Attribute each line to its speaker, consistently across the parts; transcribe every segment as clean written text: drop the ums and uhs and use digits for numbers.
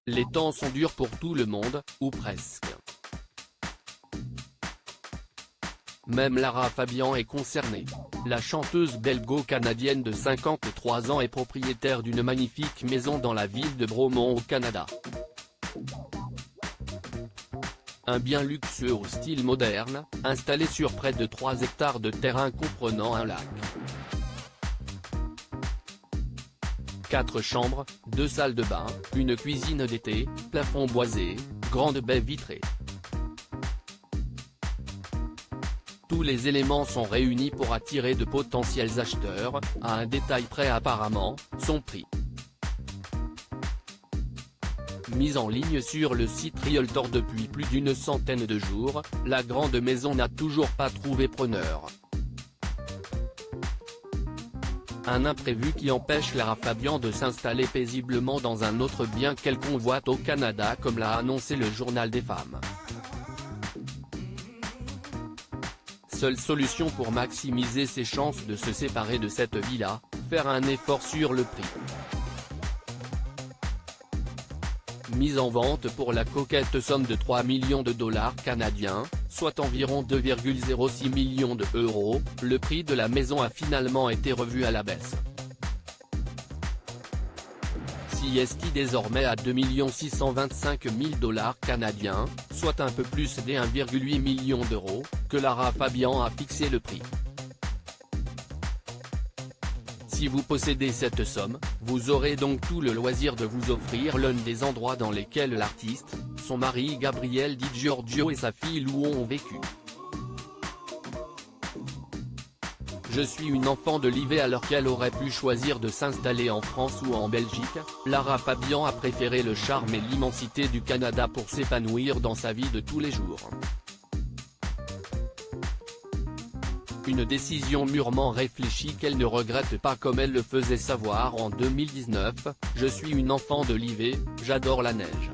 Speaker 1: Les temps sont durs pour tout le monde, ou presque. Même Lara Fabian est concernée. La chanteuse belgo-canadienne de 53 ans est propriétaire d'une magnifique maison dans la ville de Bromont au Canada. Un bien luxueux au style moderne, installé sur près de 3 hectares de terrain comprenant un lac. 4 chambres, 2 salles de bain, une cuisine d'été, plafond boisé, grande baie vitrée. Tous les éléments sont réunis pour attirer de potentiels acheteurs, à un détail près apparemment, son prix. Mise en ligne sur le site Realtor depuis plus d'une centaine de jours, la grande maison n'a toujours pas trouvé preneur. Un imprévu qui empêche Lara Fabian de s'installer paisiblement dans un autre bien qu'elle convoite au Canada comme l'a annoncé le Journal des femmes. Seule solution pour maximiser ses chances de se séparer de cette villa, faire un effort sur le prix. Mise en vente pour la coquette somme de 3 millions de dollars canadiens, soit environ 2,06 millions d'euros, le prix de la maison a finalement été revu à la baisse. CST désormais à 2 625 000 dollars canadiens, soit un peu plus des 1,8 million d'euros, que Lara Fabian a fixé le prix. Si vous possédez cette somme, vous aurez donc tout le loisir de vous offrir l'un des endroits dans lesquels l'artiste, son mari Gabriel Di Giorgio et sa fille Lou ont vécu. Je suis une enfant de l'IV alors qu'elle aurait pu choisir de s'installer en France ou en Belgique, Lara Fabian a préféré le charme et l'immensité du Canada pour s'épanouir dans sa vie de tous les jours. Une décision mûrement réfléchie qu'elle ne regrette pas comme elle le faisait savoir en 2019, « Je suis une enfant de l'IV, j'adore la neige.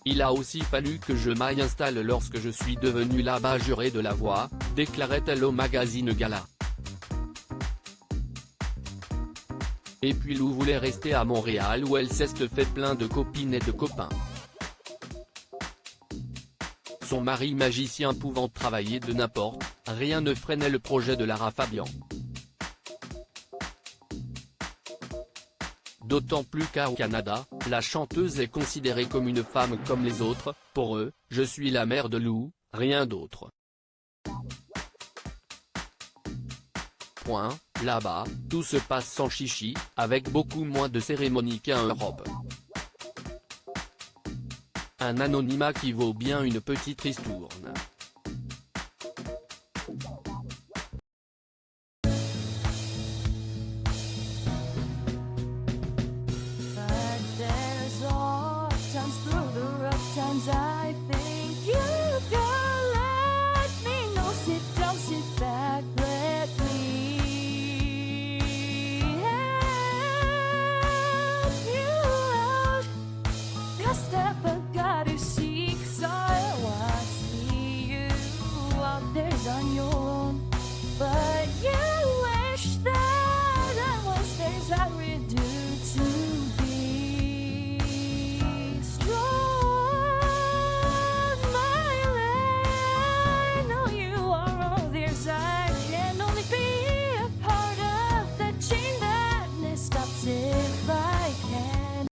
Speaker 1: Il a aussi fallu que je m'y installe lorsque je suis devenue la bajurée de la voix », déclarait-elle au magazine Gala. Et puis Lou voulait rester à Montréal où elle s'est fait plein de copines et de copains. Son mari magicien pouvant travailler de n'importe, rien ne freinait le projet de Lara Fabian. D'autant plus qu'au Canada, la chanteuse est considérée comme une femme comme les autres, pour eux, je suis la mère de Lou, rien d'autre. Là-bas, tout se passe sans chichi, avec beaucoup moins de cérémonies qu'en Europe. Un anonymat qui vaut bien une petite ristourne.
Speaker 2: On your own, but yeah.